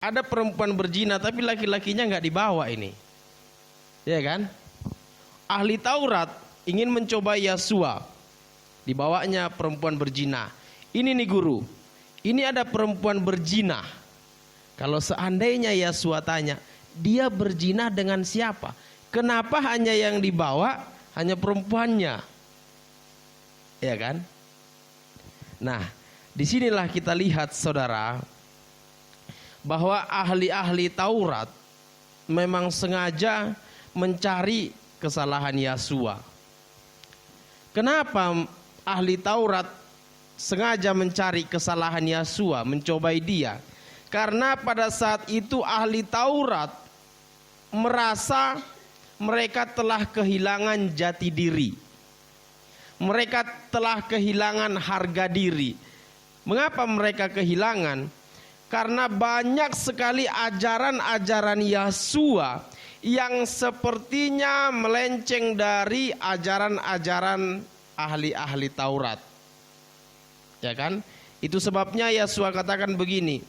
Ada perempuan berzina tapi laki-lakinya nggak dibawa ini, ya kan? Ahli Taurat ingin mencoba Yasua, dibawanya perempuan berzina. Ini nih guru, ini ada perempuan berzina. Kalau seandainya Yasua tanya, dia berzina dengan siapa? Kenapa hanya yang dibawa hanya perempuannya? Ya kan? Nah, disinilah kita lihat saudara, bahwa ahli-ahli Taurat memang sengaja mencari kesalahan Yasua. Kenapa ahli Taurat sengaja mencari kesalahan Yasua, mencobai dia? Karena pada saat itu ahli Taurat merasa mereka telah kehilangan jati diri. Mereka telah kehilangan harga diri. Mengapa mereka kehilangan? Karena banyak sekali ajaran-ajaran Yasua yang sepertinya melenceng dari ajaran-ajaran ahli-ahli Taurat. Ya kan? Itu sebabnya Yasua katakan begini,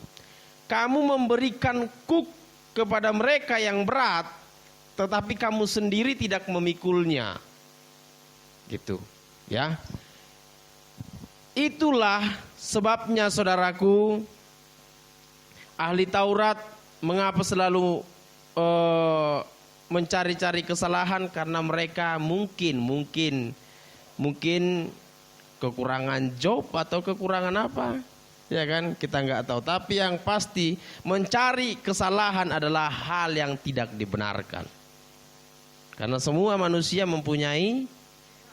kamu memberikan kuk kepada mereka yang berat, tetapi kamu sendiri tidak memikulnya. Gitu, ya. Itulah sebabnya saudaraku, ahli Taurat mengapa selalu mencari-cari kesalahan? Karena mereka mungkin kekurangan job atau kekurangan apa, ya kan? Kita nggak tahu. Tapi yang pasti mencari kesalahan adalah hal yang tidak dibenarkan. Karena semua manusia mempunyai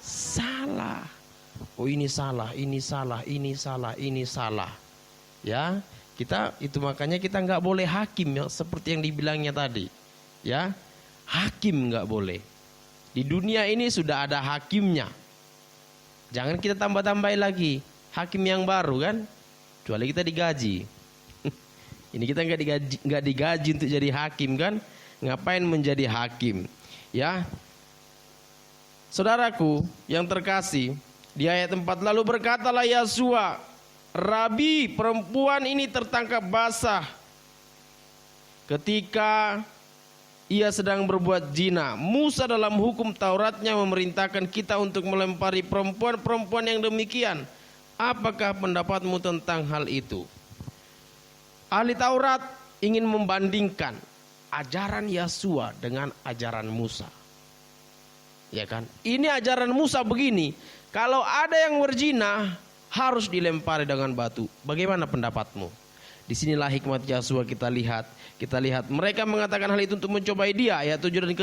salah. Oh ini salah, ini salah, ini salah, ini salah. Ya. Itu makanya kita nggak boleh hakim ya, seperti yang dibilangnya tadi, ya, hakim nggak boleh. Di dunia ini sudah ada hakimnya, jangan kita tambah-tambahin lagi hakim yang baru kan, kecuali kita digaji. Ini kita nggak digaji untuk jadi hakim kan, ngapain menjadi hakim, ya. Saudaraku yang terkasih, di ayat 4, lalu berkatalah Yasua, Rabi, perempuan ini tertangkap basah ketika ia sedang berbuat zina. Musa dalam hukum Tauratnya memerintahkan kita untuk melempari perempuan-perempuan yang demikian. Apakah pendapatmu tentang hal itu? Ahli Taurat ingin membandingkan ajaran Yasua dengan ajaran Musa. Ya kan? Ini ajaran Musa begini, kalau ada yang berzina harus dilempari dengan batu. Bagaimana pendapatmu? Disinilah hikmat Yasua kita lihat. Kita lihat mereka mengatakan hal itu untuk mencobai dia. Ayat 7, dan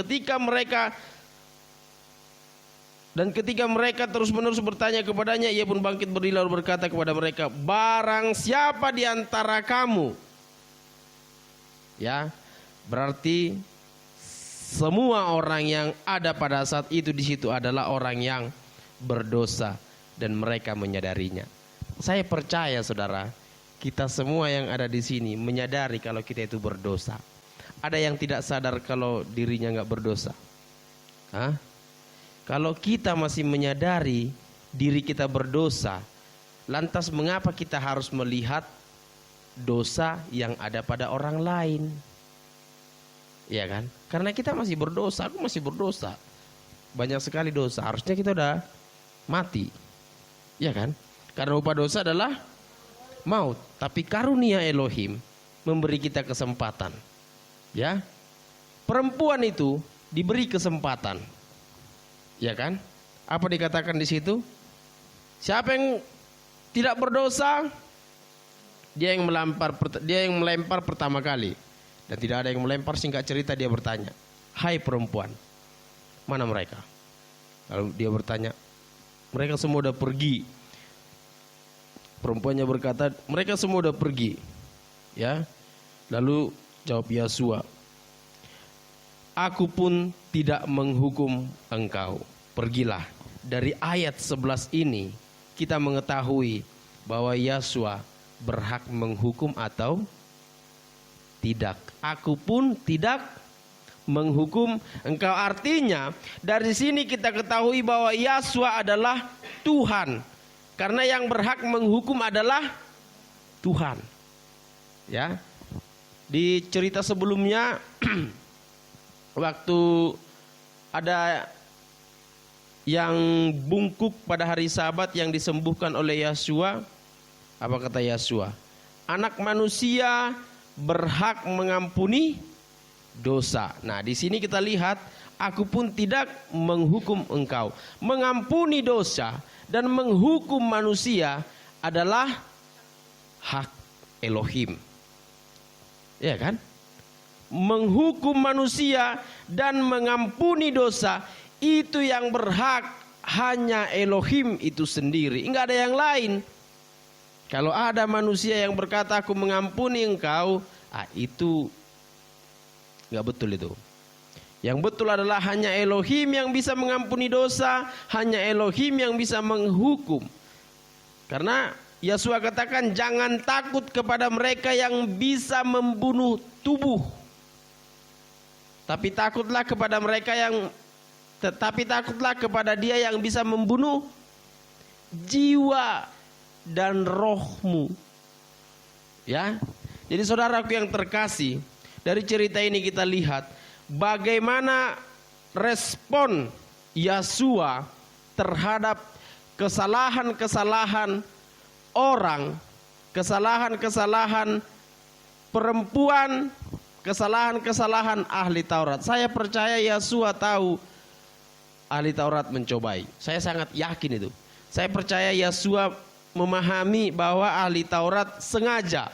ketika mereka terus-menerus bertanya kepadanya, ia pun bangkit berdiri lalu berkata kepada mereka, barang siapa di antara kamu, ya, berarti semua orang yang ada pada saat itu di situ adalah orang yang berdosa. Dan mereka menyadarinya. Saya percaya saudara, kita semua yang ada di sini menyadari kalau kita itu berdosa. Ada yang tidak sadar kalau dirinya nggak berdosa? Hah? Kalau kita masih menyadari diri kita berdosa, lantas mengapa kita harus melihat dosa yang ada pada orang lain? Ya kan? Karena kita masih berdosa, aku masih berdosa. Banyak sekali dosa, harusnya kita udah mati. Ya kan? Karena upah dosa adalah maut. Tapi karunia Elohim memberi kita kesempatan. Ya. Perempuan itu diberi kesempatan. Ya kan? Apa dikatakan di situ? Siapa yang tidak berdosa, dia yang melempar pertama kali. Dan tidak ada yang melempar, singkat cerita dia bertanya, hai perempuan, mana mereka? Lalu dia bertanya, mereka semua udah pergi. Perempuannya berkata, mereka semua udah pergi. Ya. Lalu jawab Yasua, aku pun tidak menghukum engkau. Pergilah. Dari ayat 11 ini kita mengetahui bahwa Yasua berhak menghukum atau tidak. Aku pun tidak menghukum engkau. Artinya dari sini kita ketahui bahwa Yasua adalah Tuhan, karena yang berhak menghukum adalah Tuhan. Ya, Di cerita sebelumnya waktu ada yang bungkuk pada hari Sabat yang disembuhkan oleh Yesua, apa kata Yesua? Anak manusia berhak mengampuni dosa. Nah, di sini kita lihat, aku pun tidak menghukum engkau. Mengampuni dosa dan menghukum manusia adalah hak Elohim. Ya kan? Menghukum manusia dan mengampuni dosa itu yang berhak hanya Elohim itu sendiri, enggak ada yang lain. Kalau ada manusia yang berkata aku mengampuni engkau, itu enggak betul itu. Yang betul adalah hanya Elohim yang bisa mengampuni dosa, hanya Elohim yang bisa menghukum. Karena Yesua katakan jangan takut kepada mereka yang bisa membunuh tubuh, tapi takutlah kepada kepada Dia yang bisa membunuh jiwa dan rohmu. Ya. Jadi saudaraku yang terkasih, dari cerita ini kita lihat bagaimana respon Yesua terhadap kesalahan-kesalahan orang, kesalahan-kesalahan perempuan, kesalahan-kesalahan ahli Taurat. Saya percaya Yesua tahu ahli Taurat mencobai. Saya sangat yakin itu. Saya percaya Yesua memahami bahwa ahli Taurat sengaja.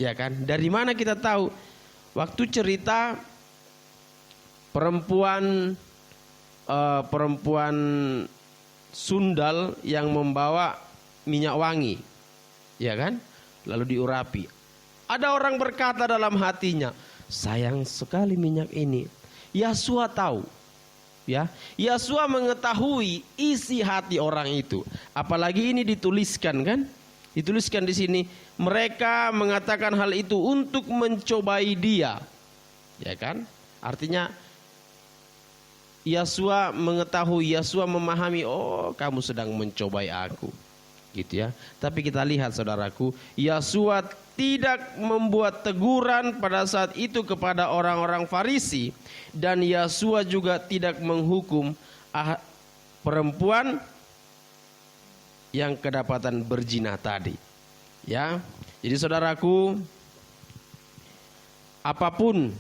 Ya kan? Dari mana kita tahu? Waktu cerita perempuan sundal yang membawa minyak wangi, ya kan? Lalu diurapi. Ada orang berkata dalam hatinya, sayang sekali minyak ini. Yesua tahu. Ya, Yesua mengetahui isi hati orang itu. Apalagi ini dituliskan kan? Dituliskan di sini, mereka mengatakan hal itu untuk mencobai Dia. Ya kan? Artinya Yesua mengetahui, Yesua memahami, oh kamu sedang mencobai aku. Gitu ya. Tapi kita lihat saudaraku, Yesua tidak membuat teguran pada saat itu kepada orang-orang Farisi, dan Yesua juga tidak menghukum perempuan yang kedapatan berzina tadi. Ya. Jadi saudaraku, apapun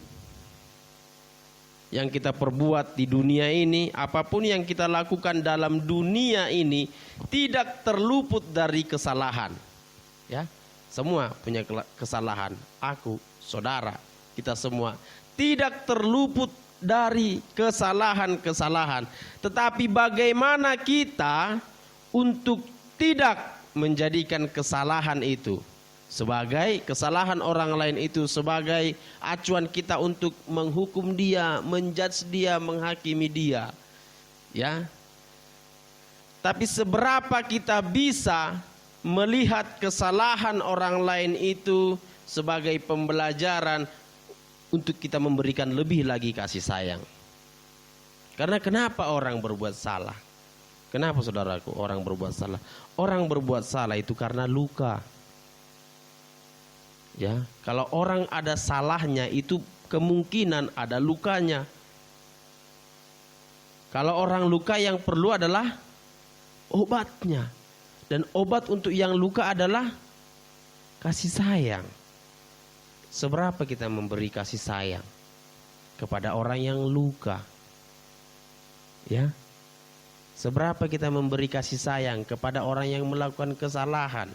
yang kita perbuat di dunia ini, apapun yang kita lakukan dalam dunia ini tidak terluput dari kesalahan. Ya. Semua punya kesalahan. Aku, saudara, kita semua tidak terluput dari kesalahan-kesalahan. Tetapi bagaimana kita untuk tidak menjadikan kesalahan itu sebagai kesalahan orang lain itu sebagai acuan kita untuk menghukum dia, menjudge dia, menghakimi dia. Ya. Tapi seberapa kita bisa melihat kesalahan orang lain itu sebagai pembelajaran untuk kita memberikan lebih lagi kasih sayang. Karena kenapa orang berbuat salah? Kenapa saudaraku orang berbuat salah? Orang berbuat salah itu karena luka. Ya, kalau orang ada salahnya itu kemungkinan ada lukanya. Kalau orang luka yang perlu adalah obatnya. Dan obat untuk yang luka adalah kasih sayang. Seberapa kita memberi kasih sayang kepada orang yang luka? Ya. Seberapa kita memberi kasih sayang kepada orang yang melakukan kesalahan?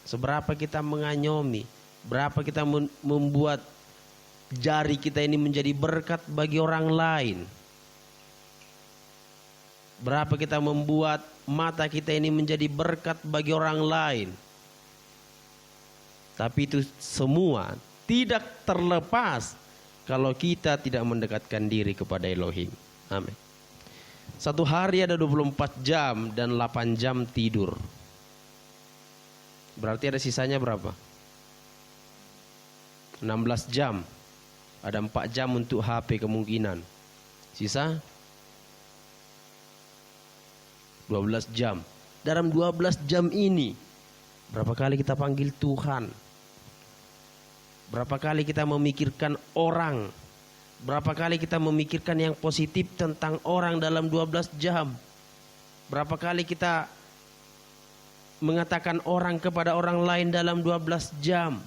Seberapa kita mengayomi? Berapa kita membuat jari kita ini menjadi berkat bagi orang lain? Berapa kita membuat mata kita ini menjadi berkat bagi orang lain? Tapi itu semua tidak terlepas kalau kita tidak mendekatkan diri kepada Elohim. Amin. Satu hari ada 24 jam dan 8 jam tidur. Berarti ada sisanya berapa? 16 jam. Ada 4 jam untuk HP kemungkinan. Sisa 12 jam. Dalam 12 jam ini berapa kali kita panggil Tuhan? Berapa kali kita memikirkan orang? Berapa kali kita memikirkan yang positif tentang orang dalam 12 jam? Berapa kali kita mengatakan orang kepada orang lain dalam 12 jam?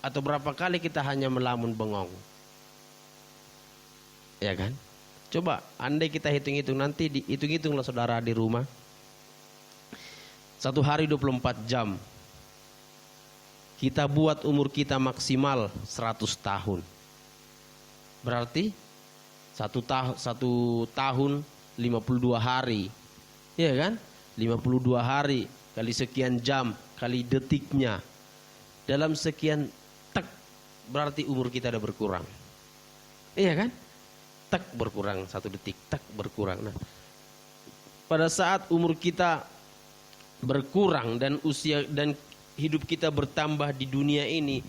Atau berapa kali kita hanya melamun bengong? Ya kan? Coba andai kita hitung-hitung, nanti hitung-hitunglah saudara di rumah. Satu hari 24 jam. Kita buat umur kita maksimal 100 tahun. Berarti satu tahun 52 hari. Ya kan? 52 hari kali sekian jam kali detiknya. Dalam sekian tek berarti umur kita ada berkurang. Iya kan? Tek berkurang 1 detik, tek berkurang. Nah, pada saat umur kita berkurang dan usia dan hidup kita bertambah di dunia ini,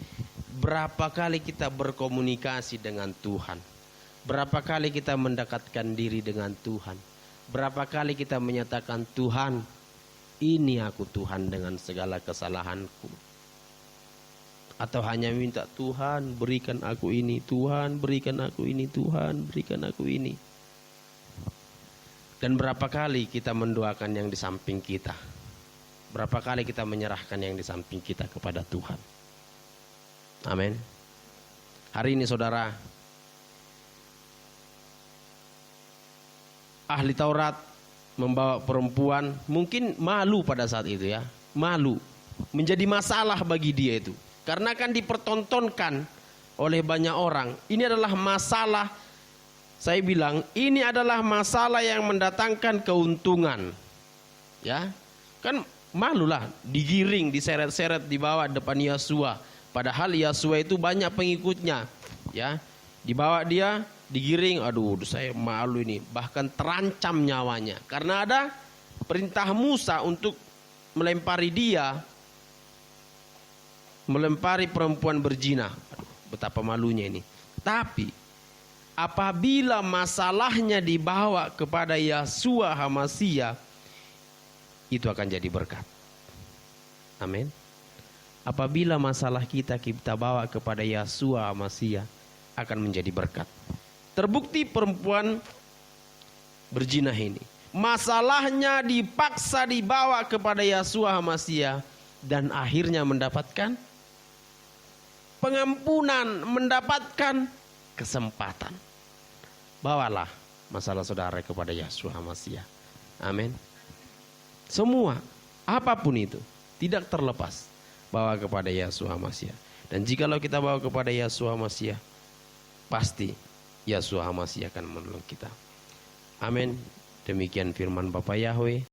berapa kali kita berkomunikasi dengan Tuhan? Berapa kali kita mendekatkan diri dengan Tuhan? Berapa kali kita menyatakan, Tuhan, ini aku Tuhan dengan segala kesalahanku? Atau hanya minta, Tuhan berikan aku ini, Tuhan berikan aku ini, Tuhan berikan aku ini. Dan berapa kali kita mendoakan yang di samping kita? Berapa kali kita menyerahkan yang di samping kita kepada Tuhan? Amin. Hari ini saudara, ahli Taurat membawa perempuan, mungkin malu pada saat itu ya. Malu. Menjadi masalah bagi dia itu. Karena kan dipertontonkan oleh banyak orang. Ini adalah masalah, saya bilang, ini adalah masalah yang mendatangkan keuntungan. Ya, kan malulah, digiring, diseret-seret, dibawa depan Yosua. Padahal Yosua itu banyak pengikutnya. Ya, dibawa dia, digiring, aduh saya malu ini. Bahkan terancam nyawanya. Karena ada perintah Musa untuk melempari dia, melempari perempuan berzina. Aduh, betapa malunya ini. Tapi apabila masalahnya dibawa kepada Yosua Hamasia, itu akan jadi berkat. Amin. Apabila masalah kita bawa kepada Yosua Hamasia, akan menjadi berkat. Terbukti perempuan berzina ini, masalahnya dipaksa dibawa kepada Yosua Hamasia, dan akhirnya mendapatkan pengampunan, mendapatkan kesempatan. Bawalah masalah saudara kepada Yosua Hamasia. Amin. Semua, apapun itu, tidak terlepas, bawa kepada Yosua Hamasia. Dan jikalau kita bawa kepada Yosua Hamasia, pasti Yosua Hamasia akan menolong kita. Amin. Demikian firman Bapak Yahweh.